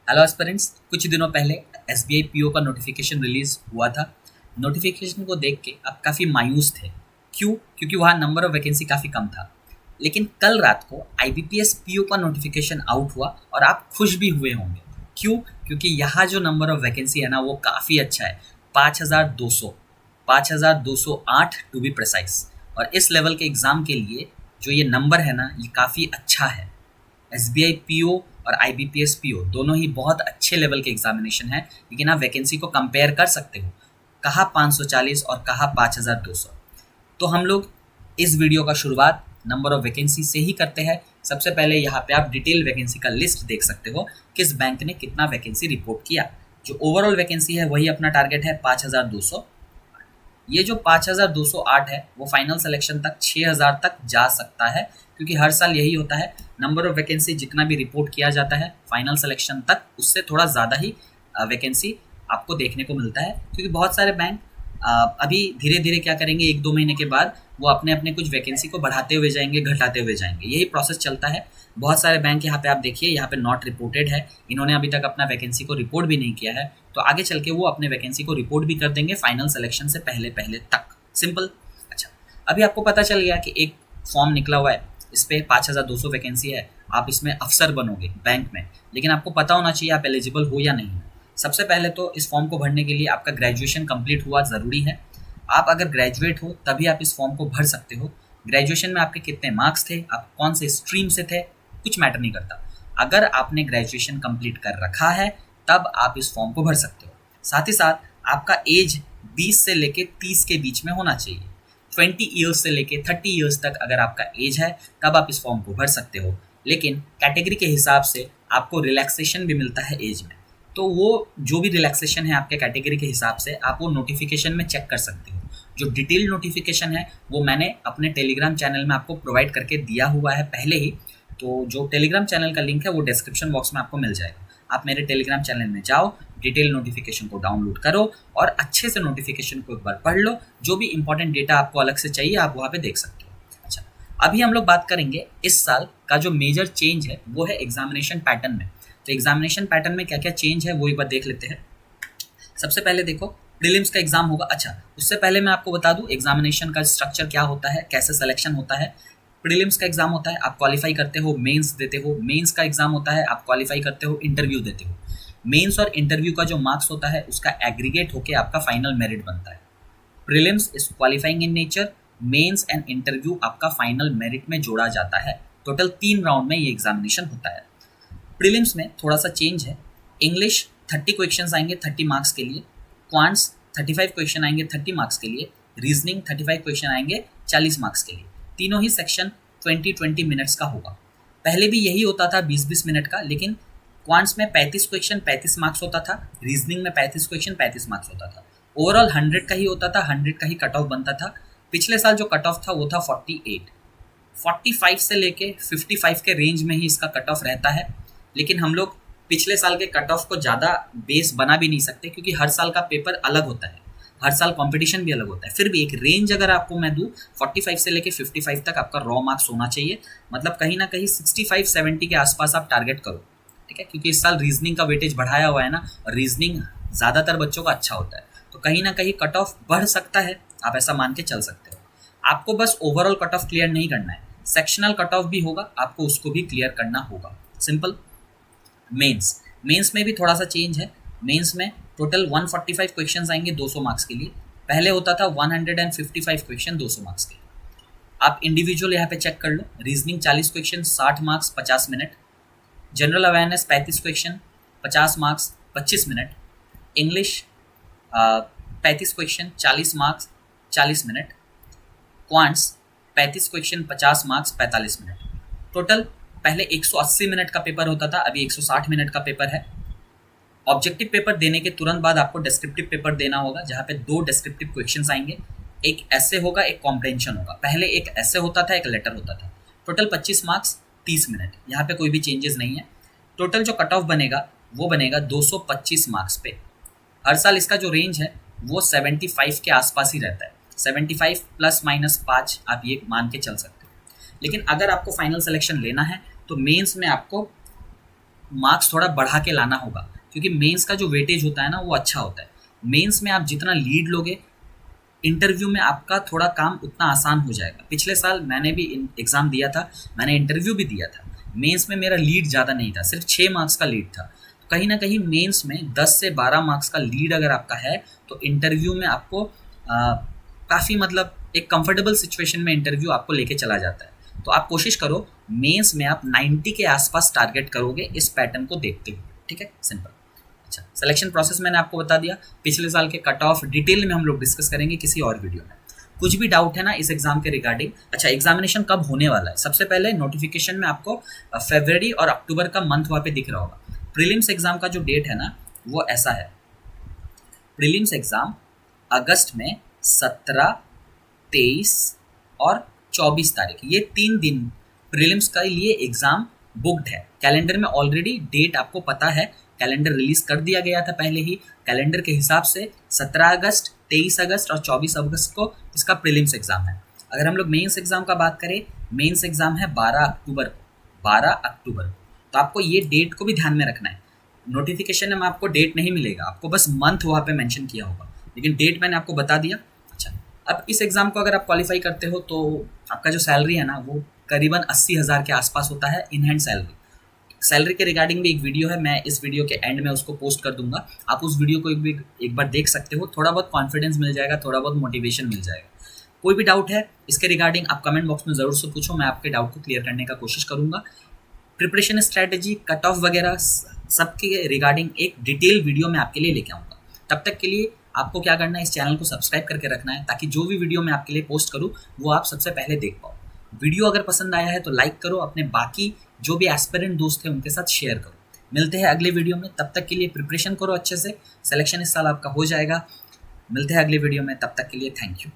Hello aspirants, कुछ दिनों पहले एसबीआई पीओ का नोटिफिकेशन रिलीज हुआ था। नोटिफिकेशन को देख के आप काफ़ी मायूस थे। क्यों? क्योंकि वहाँ नंबर ऑफ वैकेंसी काफ़ी कम था। लेकिन कल रात को आईबीपीएस पीओ का नोटिफिकेशन आउट हुआ और आप खुश भी हुए होंगे। क्यों? क्योंकि यहाँ जो नंबर ऑफ वैकेंसी है ना वो काफ़ी अच्छा है। 5200, 5208 टू बी प्रिसाइज। और इस लेवल के एग्ज़ाम के लिए जो ये नंबर है ना ये काफ़ी अच्छा है। एसबीआई पीओ और आईबीपीएस पीओ दोनों ही बहुत अच्छे लेवल के एग्जामिनेशन है, लेकिन आप वैकेंसी को कंपेयर कर सकते हो। कहाँ 540 और कहाँ 5200। तो हम लोग इस वीडियो का शुरुआत नंबर ऑफ वैकेंसी से ही करते हैं। सबसे पहले यहाँ पे आप डिटेल वैकेंसी का लिस्ट देख सकते हो, किस बैंक ने कितना वैकेंसी रिपोर्ट किया। जो ओवरऑल वैकेंसी है वही अपना टारगेट है 5200। ये जो 5208 है वो फाइनल सिलेक्शन तक 6000 तक जा सकता है, क्योंकि हर साल यही होता है। नंबर ऑफ वैकेंसी जितना भी रिपोर्ट किया जाता है फाइनल सिलेक्शन तक उससे थोड़ा ज़्यादा ही वैकेंसी आपको देखने को मिलता है, क्योंकि बहुत सारे बैंक अभी धीरे धीरे क्या करेंगे, 1-2 महीने के बाद वो अपने अपने कुछ वैकेंसी को बढ़ाते हुए जाएंगे, घटाते हुए जाएंगे। यही प्रोसेस चलता है। बहुत सारे बैंक यहाँ पे आप देखिए, यहाँ पे नॉट रिपोर्टेड है। इन्होंने अभी तक अपना वैकेंसी को रिपोर्ट भी नहीं किया है, तो आगे चल के वो अपने वैकेंसी को रिपोर्ट भी कर देंगे फाइनल सिलेक्शन से पहले पहले तक। सिंपल। अच्छा, अभी आपको पता चल गया कि एक फॉर्म निकला हुआ है, इस पर 5200 वैकेंसी है। आप इसमें अफसर बनोगे बैंक में, लेकिन आपको पता होना चाहिए आप एलिजिबल हो या नहीं। सबसे पहले तो इस फॉर्म को भरने के लिए आपका ग्रेजुएशन कंप्लीट हुआ ज़रूरी है। आप अगर ग्रेजुएट हो तभी आप इस फॉर्म को भर सकते हो। ग्रेजुएशन में आपके कितने मार्क्स थे, आप कौन से स्ट्रीम से थे, कुछ मैटर नहीं करता। अगर आपने ग्रेजुएशन कंप्लीट कर रखा है तब आप इस फॉर्म को भर सकते हो। साथ ही साथ आपका एज 20 से लेके 30 के बीच में होना चाहिए। 20 ईयर्स से लेके 30 ईयर्स तक अगर आपका एज है तब आप इस फॉर्म को भर सकते हो। लेकिन कैटेगरी के हिसाब से आपको रिलैक्सेशन भी मिलता है एज में। तो वो जो भी रिलैक्सेशन है आपके कैटेगरी के हिसाब से आप वो नोटिफिकेशन में चेक कर सकते हो। जो डिटेल नोटिफिकेशन है वो मैंने अपने टेलीग्राम चैनल में आपको प्रोवाइड करके दिया हुआ है पहले ही। तो जो टेलीग्राम चैनल का लिंक है वो डिस्क्रिप्शन बॉक्स में आपको मिल जाएगा। आप मेरे टेलीग्राम चैनल में जाओ, डिटेल नोटिफिकेशन को डाउनलोड करो और अच्छे से नोटिफिकेशन को एक बार पढ़ लो। जो भी इंपॉर्टेंट डेटा आपको अलग से चाहिए आप वहाँ पे देख सकते हो। अच्छा, अभी हम लोग बात करेंगे इस साल का जो मेजर चेंज है वो है एग्जामिनेशन पैटर्न में। तो एग्जामिनेशन पैटर्न में क्या क्या चेंज है वो एक बार देख लेते हैं। सबसे पहले देखो, प्रीलिम्स का एग्जाम होगा। अच्छा, उससे पहले मैं आपको बता दूं एग्जामिनेशन का स्ट्रक्चर क्या होता है, कैसे सिलेक्शन होता है। प्रीलिम्स का एग्जाम होता है, आप क्वालिफाई करते हो, मेंस देते हो। मेंस का एग्जाम होता है, आप क्वालिफाई करते हो, इंटरव्यू देते हो। मेंस और इंटरव्यू का जो मार्क्स होता है उसका एग्रीगेट होकर आपका फाइनल मेरिट बनता है। Prelims is qualifying in nature, mains and interview आपका फाइनल मेरिट में जोड़ा जाता है। टोटल 3 राउंड में ये एग्जामिनेशन होता है। प्रीलिम्स में थोड़ा सा चेंज है। इंग्लिश 30 क्वेश्चन आएंगे 30 मार्क्स के लिए। क्वांट्स 35 क्वेश्चन आएंगे 30 मार्क्स के लिए। रीजनिंग 35 क्वेश्चन आएंगे 40 मार्क्स के लिए। तीनों ही सेक्शन 20-20 मिनट्स का होगा। पहले भी यही होता था 20-20 मिनट का, लेकिन क्वांट्स में 35 क्वेश्चन 35 मार्क्स होता था, रीजनिंग में 35 क्वेश्चन 35 मार्क्स होता था। ओवरऑल 100 का ही होता था, 100 का ही कट ऑफ बनता था। पिछले साल जो कट ऑफ था वो था 48। 45 से लेके 55 के रेंज में ही इसका कट ऑफ रहता है। लेकिन हम लोग पिछले साल के कट ऑफ को ज़्यादा बेस बना भी नहीं सकते, क्योंकि हर साल का पेपर अलग होता है, हर साल कंपटीशन भी अलग होता है। फिर भी एक रेंज अगर आपको मैं दूँ, 45 से लेके 55 तक आपका रॉ मार्क्स होना चाहिए। मतलब कहीं ना कहीं 65-70 के आसपास आप टारगेट करो, ठीक है। क्योंकि इस साल रीजनिंग का वेटेज बढ़ाया हुआ है ना, और रीजनिंग ज़्यादातर बच्चों का अच्छा होता है, तो कहीं ना कहीं कट ऑफ बढ़ सकता है। आप ऐसा मान के चल सकते हो। आपको बस ओवरऑल कट ऑफ क्लियर नहीं करना है, सेक्शनल कट ऑफ भी होगा, आपको उसको भी क्लियर करना होगा। सिंपल। मेंस में भी थोड़ा सा चेंज है। मेंस में टोटल 145 क्वेश्चंस आएंगे 200 मार्क्स के लिए। पहले होता था 155 क्वेश्चन 200 मार्क्स के लिए। आप इंडिविजुअल यहाँ पे चेक कर लो। Reasoning 40 question 60 marks 50 minute. General awareness 35 question 50 marks 25 minute. English 35 question 40 marks 40 minute. Quants 35 question 50 marks 45 minute. Total पहले 180 मिनट का पेपर होता था, अभी 160 मिनट का पेपर है। ऑब्जेक्टिव पेपर देने के तुरंत बाद आपको डिस्क्रिप्टिव पेपर देना होगा, जहाँ पे 2 डिस्क्रिप्टिव क्वेश्चंस आएंगे। एक ऐसे होगा, एक कॉम्प्रेंशन होगा। पहले एक ऐसे होता था, एक लेटर होता था। Total 25 marks 30 minute. यहाँ पे कोई भी चेंजेस नहीं है। टोटल जो कट ऑफ बनेगा वो बनेगा 225 मार्क्स पे। हर साल इसका जो रेंज है वो 75 के आसपास ही रहता है। 75 ±5 आप ये मान के चल सकते हो। लेकिन अगर आपको फाइनल सिलेक्शन लेना है तो मेंस में आपको मार्क्स थोड़ा बढ़ा के लाना होगा, क्योंकि मेंस का जो वेटेज होता है ना वो अच्छा होता है। मेंस में आप जितना लीड लोगे, इंटरव्यू में आपका थोड़ा काम उतना आसान हो जाएगा। पिछले साल मैंने भी एग्ज़ाम दिया था, मैंने इंटरव्यू भी दिया था। मेंस में मेरा लीड ज़्यादा नहीं था, सिर्फ 6 मार्क्स का लीड था। तो कहीं ना कहीं मेंस में 10 से 12 मार्क्स का लीड अगर आपका है तो इंटरव्यू में आपको काफ़ी मतलब एक कंफर्टेबल सिचुएशन में इंटरव्यू आपको लेके चला जाता है। तो आप कोशिश करो मेंस में आप 90 के आसपास टारगेट करोगे इस पैटर्न को देखते हुए। ठीक है, सिंपल। अच्छा, सिलेक्शन प्रोसेस मैंने आपको बता दिया। पिछले साल के कट ऑफ डिटेल में हम लोग डिस्कस करेंगे किसी और वीडियो में। कुछ भी डाउट है ना इस एग्जाम के रिगार्डिंग? अच्छा, एग्जामिनेशन कब होने वाला है? सबसे पहले नोटिफिकेशन में आपको फरवरी और अक्टूबर का मंथ वहाँ पे दिख रहा होगा। प्रीलिम्स एग्जाम का जो डेट है ना वो ऐसा है, प्रीलिम्स एग्जाम अगस्त में 17, 23 और 24 तारीख, ये 3 दिन प्रीलिम्स के लिए एग्जाम बुक्ड है। कैलेंडर में ऑलरेडी डेट आपको पता है, कैलेंडर रिलीज कर दिया गया था पहले ही। कैलेंडर के हिसाब से 17 अगस्त, 23 अगस्त और 24 अगस्त को इसका प्रीलिम्स एग्जाम है। अगर हम लोग मेंस एग्जाम का बात करें, मेंस एग्जाम है 12 अक्टूबर को, 12 अक्टूबर। तो आपको ये डेट को भी ध्यान में रखना है। नोटिफिकेशन में आपको डेट नहीं मिलेगा, आपको बस मंथ वहाँ पे मेंशन किया होगा, लेकिन डेट मैंने आपको बता दिया। अच्छा, अब इस एग्ज़ाम को अगर आप क्वालिफाई करते हो तो आपका जो सैलरी है ना वो करीबन 80,000 के आसपास होता है इन हैंड सैलरी। सैलरी के रिगार्डिंग भी एक वीडियो है, मैं इस वीडियो के एंड में उसको पोस्ट कर दूंगा, आप उस वीडियो को एक बार देख सकते हो। थोड़ा बहुत कॉन्फिडेंस मिल जाएगा, थोड़ा बहुत मोटिवेशन मिल जाएगा। कोई भी डाउट है इसके रिगार्डिंग आप कमेंट बॉक्स में ज़रूर से पूछो, मैं आपके डाउट को क्लियर करने का कोशिश करूँगा। प्रिपरेशन स्ट्रैटेजी, कट ऑफ वगैरह सबके रिगार्डिंग एक डिटेल वीडियो मैं आपके लिए लेके आऊँगा। तब तक के लिए आपको क्या करना है, इस चैनल को सब्सक्राइब करके रखना है, ताकि जो भी वीडियो मैं आपके लिए पोस्ट करूँ वो आप सबसे पहले देख पाओ। वीडियो अगर पसंद आया है तो लाइक करो, अपने बाकी जो भी एस्पिरेंट दोस्त हैं उनके साथ शेयर करो। मिलते हैं अगले वीडियो में, तब तक के लिए प्रिपरेशन करो अच्छे से, सिलेक्शन इस साल आपका हो जाएगा। मिलते हैं अगले वीडियो में, तब तक के लिए थैंक यू।